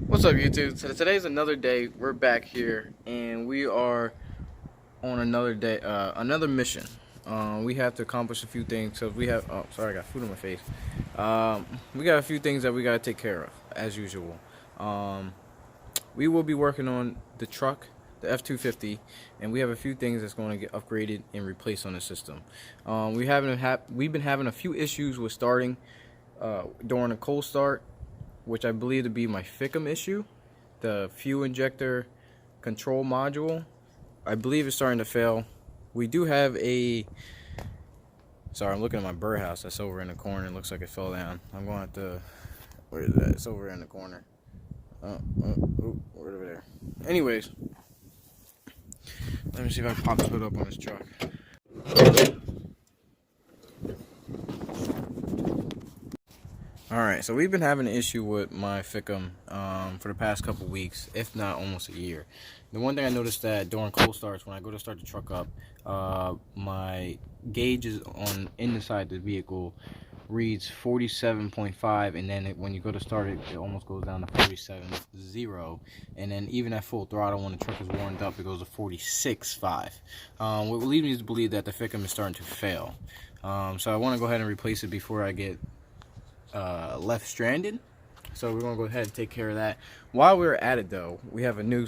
What's up, YouTube? So today's another day. We're back here, and we are on another day, another mission. We have to accomplish a few things. So we have. Oh, sorry, I got food on my face. We got a few things that we gotta take care of, as usual. Um, we will be working on the truck, the F-250, and we have a few things that's going to get upgraded and replaced on the system. We've been having a few issues with starting during a cold start, which I believe to be my Ficm issue, the fuel injector control module. I believe it's starting to fail. We do have a... Sorry, I'm looking at my birdhouse that's over in the corner. It looks like it fell down. I'm going to have to... Where is that? It's over in the corner. Over there. Anyways, let me see if I can pop the hood up on this truck. Alright, so we've been having an issue with my Ficm for the past couple weeks, if not almost a year. The one thing I noticed that during cold starts, when I go to start the truck up, my gauge is inside the vehicle reads 47.5, and then when you go to start it, it almost goes down to 47.0, and then even at full throttle, when the truck is warmed up, it goes to 46.5. What leads me to believe that the Ficm is starting to fail. So I want to go ahead and replace it before I get left stranded. So we're gonna go ahead and take care of that. While we're at it though, we have a new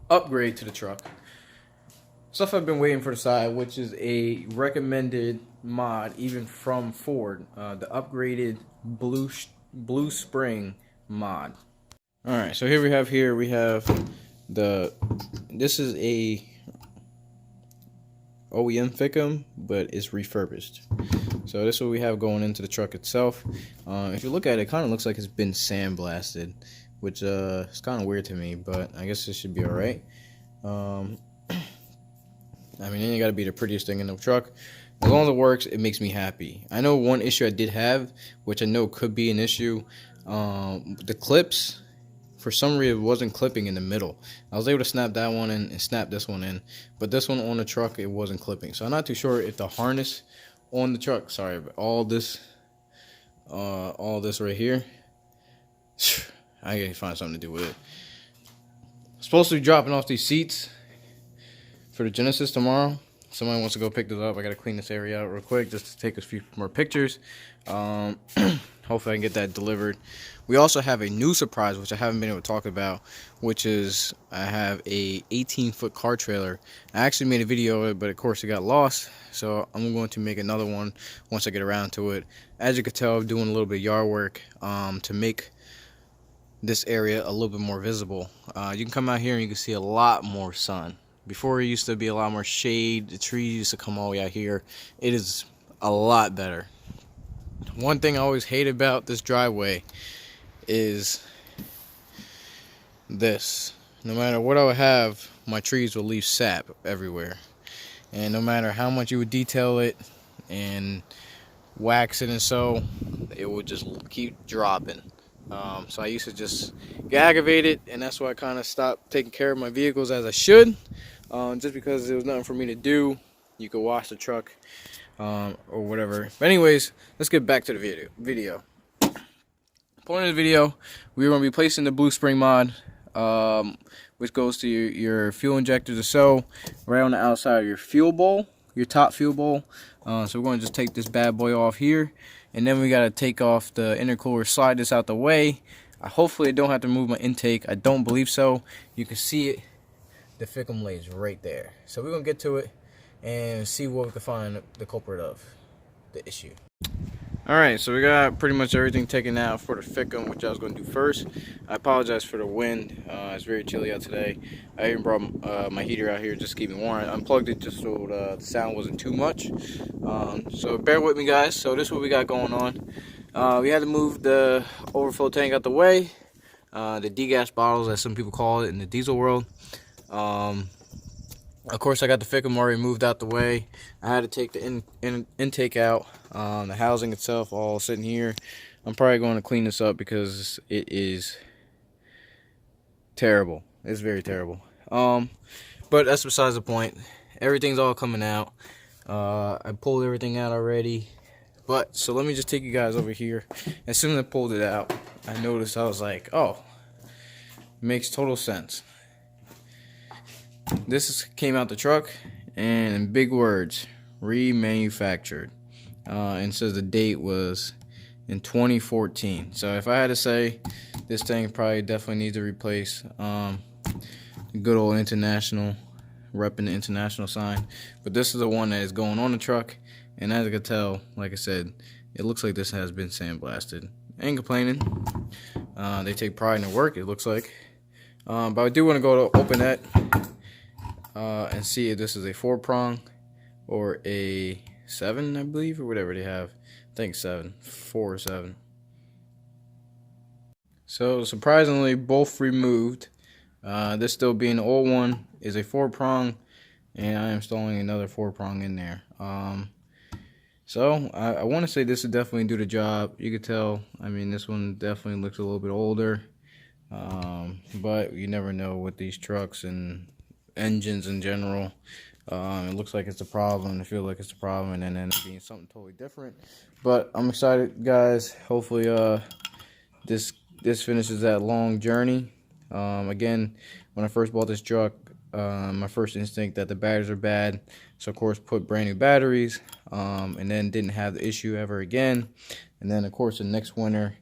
upgrade to the truck. Stuff I've been waiting for the side, which is a recommended mod even from Ford, the upgraded blue spring mod. All right, so here we have this is a OEM Ficm, but it's refurbished. So this is what we have going into the truck itself. If you look at it, it kind of looks like it's been sandblasted, which is kind of weird to me, but I guess it should be all right. I mean, it ain't got to be the prettiest thing in the truck. As long as it works, it makes me happy. I know one issue I did have, which I know could be an issue. The clips, for some reason, wasn't clipping in the middle. I was able to snap that one in and snap this one in, but this one on the truck, it wasn't clipping. So I'm not too sure if the harness on the truck, sorry, but all this right here, I gotta find something to do with it. I'm supposed to be dropping off these seats for the Genesis tomorrow. Somebody wants to go pick this up. I gotta clean this area out real quick just to take a few more pictures. Hopefully I can get that delivered. We also have a new surprise, which I haven't been able to talk about, which is I have a 18-foot car trailer. I actually made a video of it, but of course it got lost. So I'm going to make another one once I get around to it. As you can tell, I'm doing a little bit of yard work to make this area a little bit more visible. You can come out here and you can see a lot more sun. Before, it used to be a lot more shade. The trees used to come all the way out here. It is a lot better. One thing I always hate about this driveway is this. No matter what I would have, my trees will leave sap everywhere. And no matter how much you would detail it and wax it and so, it would just keep dropping. So I used to just get aggravated, and that's why I kind of stopped taking care of my vehicles as I should. Just because there was nothing for me to do. You could wash the truck or whatever. But anyways, let's get back to the video. Point of the video, we're going to be placing the blue spring mod, which goes to your fuel injectors or so, right on the outside of your fuel bowl, your top fuel bowl. So we're going to just take this bad boy off here, and then we got to take off the intercooler, slide this out the way. Hopefully I don't have to move my intake. I don't believe so. You can see it. The Ficm lays right there. So we're going to get to it and see what we can find the culprit of the issue. Alright, so we got pretty much everything taken out for the Ficm, which I was going to do first. I apologize for the wind. It's very chilly out today. I even brought my heater out here just to keep me warm. I unplugged it just so the sound wasn't too much. So bear with me, guys. So this is what we got going on. We had to move the overflow tank out the way. The degas bottles, as some people call it in the diesel world. Of course, I got the Ficm already moved out the way. I had to take the intake out, the housing itself all sitting here. I'm probably going to clean this up because it is terrible. It's very terrible. But that's besides the point. Everything's all coming out. I pulled everything out already. But so let me just take you guys over here. As soon as I pulled it out, I noticed, I was like, oh, makes total sense. This came out the truck, and in big words, remanufactured. And says the date was in 2014. So if I had to say, this thing probably definitely needs to replace the good old international, repping the international sign. But this is the one that is going on the truck, and as I can tell, like I said, it looks like this has been sandblasted. Ain't complaining. They take pride in their work, it looks like. But I do want to go to open that and see if this is a 4-prong or a 7, I believe, or whatever they have. I think 7, 4 or 7. So surprisingly, both removed. This still being the old one is a 4-prong, and I am installing another 4-prong in there. So I want to say this will definitely do the job. You could tell, I mean, this one definitely looks a little bit older, but you never know with these trucks and engines in general. It looks like it's a problem, it feels like it's a problem, and then ends up being something totally different. But I'm excited, guys. Hopefully this finishes that long journey. Again, when I first bought this truck, my first instinct that the batteries are bad, so of course put brand new batteries, and then didn't have the issue ever again. And then of course the next winter,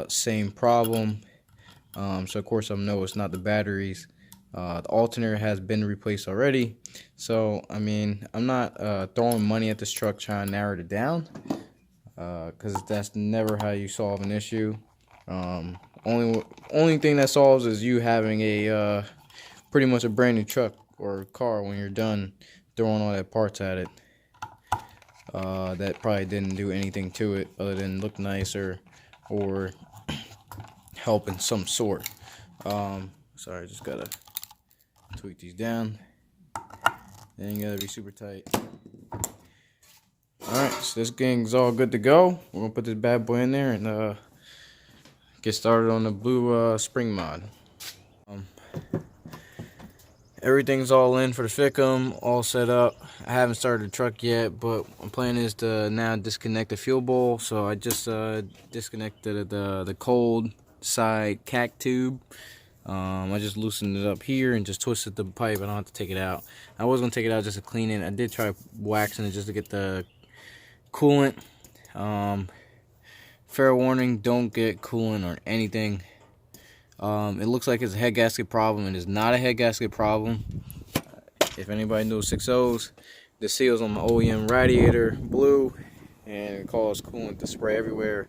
same problem. So of course I know it's not the batteries. The alternator has been replaced already. So I mean, I'm not throwing money at this truck trying to narrow it down, because that's never how you solve an issue. Only thing that solves is you having a pretty much a brand new truck or car when you're done throwing all that parts at it. That probably didn't do anything to it other than look nicer or help in some sort. Sorry, just gotta tweak these down. Then you gotta be super tight. Alright, so this gang's all good to go. We're gonna put this bad boy in there and get started on the blue spring mod. Everything's all in for the Ficm, all set up. I haven't started the truck yet, but my plan is to now disconnect the fuel bowl. So I just disconnected the cold side cac tube. I just loosened it up here and just twisted the pipe. I don't have to take it out. I was gonna take it out just to clean it. I did try waxing it just to get the coolant. Fair warning, don't get coolant or anything. It looks like it's a head gasket problem. It is not a head gasket problem. If anybody knows 6.0s, the seals on my OEM radiator blew and it caused coolant to spray everywhere.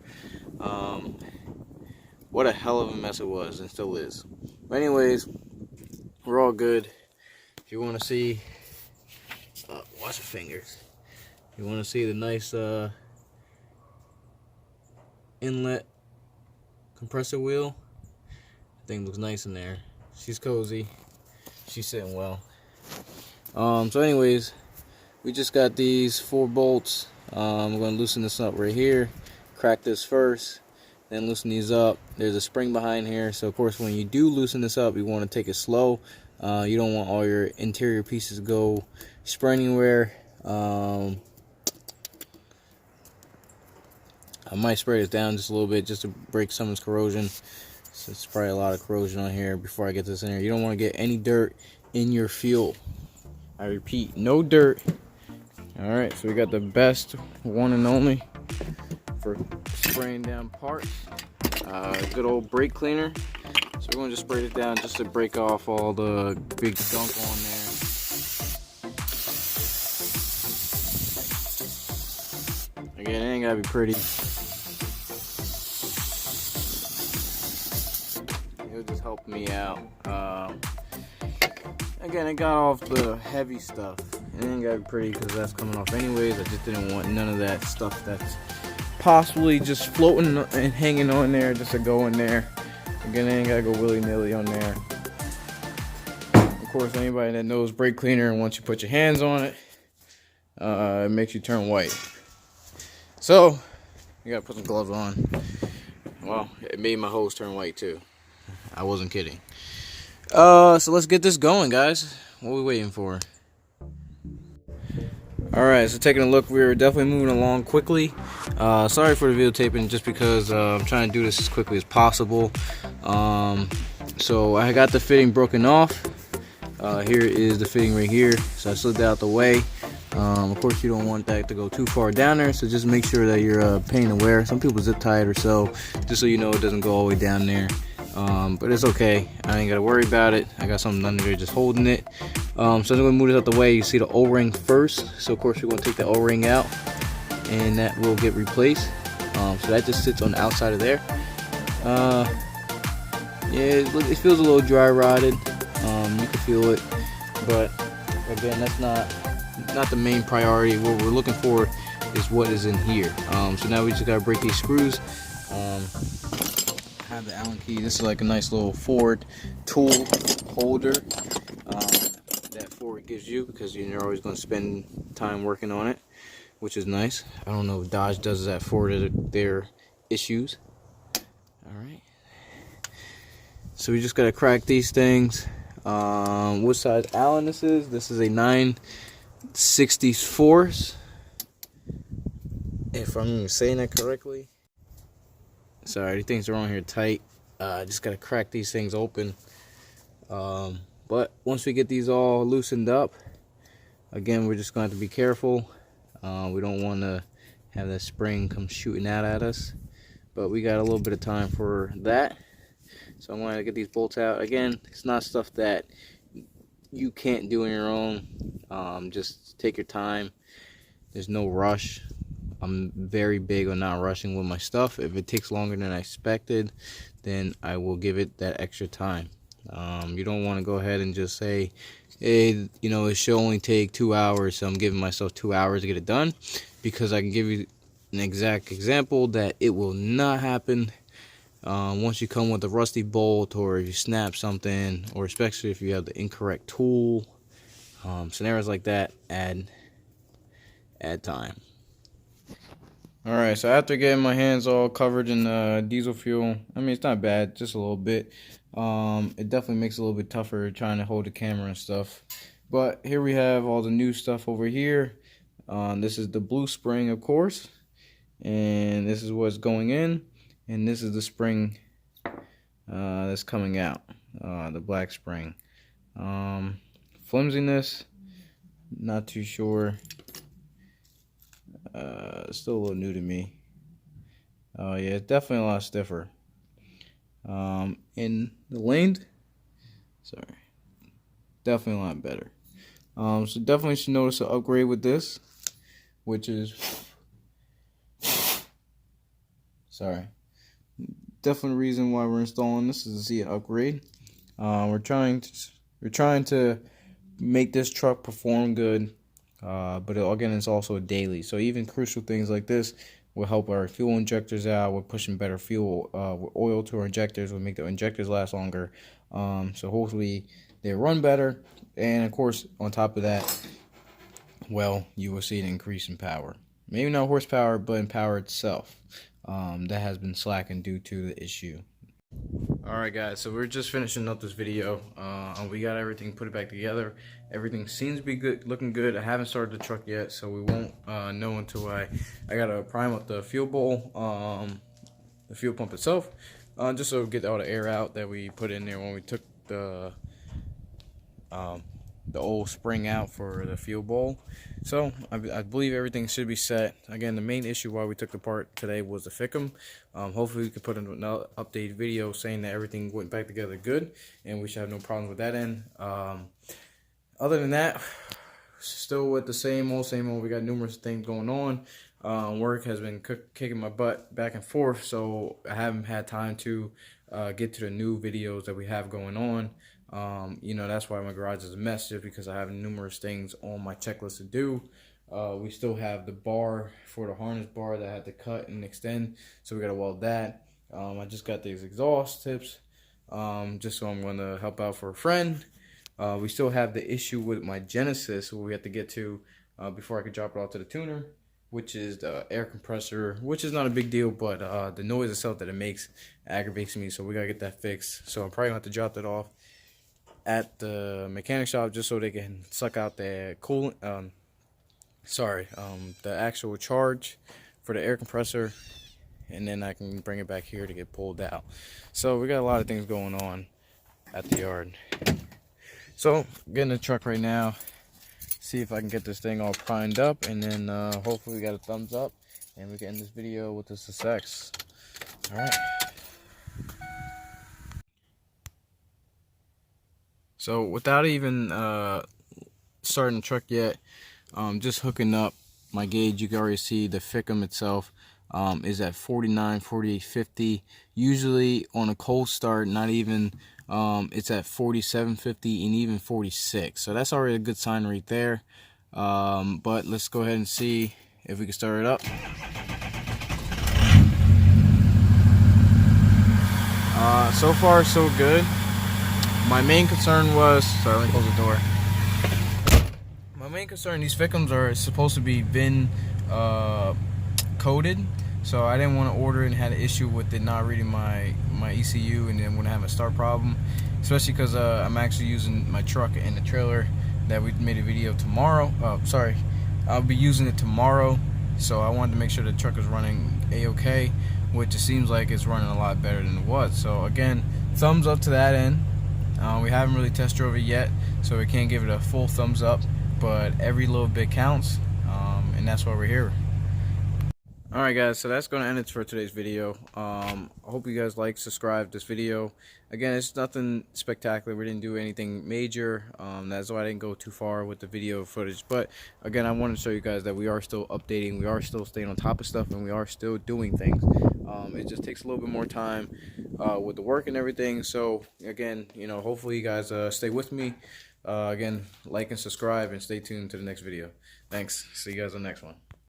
What a hell of a mess it was, and still is. But anyways, we're all good. If you want to see, watch your fingers. If you want to see the nice inlet compressor wheel, thing looks nice in there. She's cozy. She's sitting well. So anyways, we just got these 4 bolts. I'm going to loosen this up right here. Crack this first, then loosen these up. There's a spring behind here, so of course when you do loosen this up, you want to take it slow. You don't want all your interior pieces to go spray anywhere. I might spray this down just a little bit just to break some of this corrosion. So it's probably a lot of corrosion on here before I get this in here. You don't want to get any dirt in your fuel. I repeat, no dirt. Alright, so we got the best one and only for spraying down parts. Good old brake cleaner. So we're going to just spray it down just to break off all the big gunk on there. Again, it ain't got to be pretty. It'll just help me out. Again, it got off the heavy stuff. It ain't got to be pretty because that's coming off anyways. I just didn't want none of that stuff that's possibly just floating and hanging on there just to go in there. Again, I ain't got to go willy-nilly on there. Of course, anybody that knows brake cleaner, and once you put your hands on it, it makes you turn white. So, you got to put some gloves on. Well, it made my hose turn white too. I wasn't kidding. So let's get this going, guys. What are we waiting for? Alright, so taking a look, we're definitely moving along quickly. Sorry for the videotaping, just because I'm trying to do this as quickly as possible. So I got the fitting broken off. Here is the fitting right here, so I slid that out the way. Of course, you don't want that to go too far down there, so just make sure that you're pain aware. Some people zip tie it or so, just so you know it doesn't go all the way down there. But it's okay, I ain't gotta worry about it. I got something under there just holding it. So I'm gonna move this out the way. You see the O-ring first, so of course we're gonna take the O-ring out, and that will get replaced. So that just sits on the outside of there. Yeah, it feels a little dry rotted. You can feel it, but again, that's not the main priority. What we're looking for is what is in here. So now we just gotta break these screws. Have the Allen key. This is like a nice little Ford tool holder that Ford gives you, because you're always going to spend time working on it, which is nice. I don't know if Dodge does that for their issues. Alright, so we just got to crack these things. What size Allen this is? This is a 9/64, if I'm even saying that correctly. Sorry, these things are on here tight. Just gotta crack these things open. But once we get these all loosened up, again, we're just going to have to be careful. We don't want to have that spring come shooting out at us, but we got a little bit of time for that. So I'm going to get these bolts out. Again, it's not stuff that you can't do on your own. Just take your time. There's no rush. I'm very big on not rushing with my stuff. If it takes longer than I expected, then I will give it that extra time. You don't want to go ahead and just say, hey, you know, it should only take 2 hours, so I'm giving myself 2 hours to get it done, because I can give you an exact example that it will not happen. Once you come with a rusty bolt, or if you snap something, or especially if you have the incorrect tool, scenarios like that add time. Alright, so after getting my hands all covered in diesel fuel, I mean, it's not bad, just a little bit. It definitely makes it a little bit tougher trying to hold the camera and stuff. But here we have all the new stuff over here. This is the blue spring, of course, and this is what's going in, and this is the spring that's coming out, the black spring. Flimsiness, not too sure. It's still a little new to me. Oh yeah, it's definitely a lot stiffer. In the length, sorry, definitely a lot better. So definitely should notice an upgrade with this, which is, sorry, definitely reason why we're installing this is to see an upgrade. We're trying to make this truck perform good. But again, it's also daily, so even crucial things like this will help our fuel injectors out. We're pushing better fuel with oil to our injectors. Will make the injectors last longer, so hopefully they run better. And of course, on top of that, well, you will see an increase in power. Maybe not horsepower, but in power itself. That has been slacking due to the issue. Alright guys, so we're just finishing up this video. We got everything put it back together. Everything seems to be good, looking good. I haven't started the truck yet, so we won't know until I gotta prime up the fuel bowl, the fuel pump itself, just so we get all the air out that we put in there when we took the old spring out for the fuel bowl. So I believe everything should be set. Again, the main issue why we took the part today was the Ficm. Hopefully we could put in another updated video saying that everything went back together good, and we should have no problems with that end. Other than that, still with the same old. We got numerous things going on. Work has been kicking my butt back and forth, so I haven't had time to get to the new videos that we have going on. You know, that's why my garage is a mess, just because I have numerous things on my checklist to do. We still have the bar for the harness bar that I had to cut and extend, so we got to weld that. I just got these exhaust tips, just so I'm going to help out for a friend. We still have the issue with my Genesis, where we have to get to before I could drop it off to the tuner, which is the air compressor, which is not a big deal, but the noise itself that it makes aggravates me, so we got to get that fixed. So I'm probably going to have to drop that off at the mechanic shop, just so they can suck out the coolant, the actual charge for the air compressor, and then I can bring it back here to get pulled out. So we got a lot of things going on at the yard. So get in the truck right now, see if I can get this thing all primed up, and then hopefully we got a thumbs up and we can end this video with a success. All right. So without even starting the truck yet, just hooking up my gauge, you can already see the Ficm itself is at 49, 48, 50. Usually on a cold start, not even, it's at 47, 50, and even 46. So that's already a good sign right there. But let's go ahead and see if we can start it up. So far so good. My main concern was, sorry, let me close the door. My main concern, these Ficms are supposed to be VIN coded, so I didn't want to order it and had an issue with it not reading my ECU, and then wouldn't have a start problem, especially because I'm actually using my truck and the trailer that we made a video tomorrow. I'll be using it tomorrow, so I wanted to make sure the truck is running a-okay, which it seems like it's running a lot better than it was. So again, thumbs up to that end. We haven't really test drove it yet, so we can't give it a full thumbs up, but every little bit counts, and that's why we're here. Alright guys, so that's going to end it for today's video. I hope you guys like, subscribe this video. Again, it's nothing spectacular. We didn't do anything major. That's why I didn't go too far with the video footage. But again, I want to show you guys that we are still updating, we are still staying on top of stuff, and we are still doing things. It just takes a little bit more time with the work and everything. So again, hopefully you guys stay with me. Again, like and subscribe, and stay tuned to the next video. Thanks. See you guys on the next one.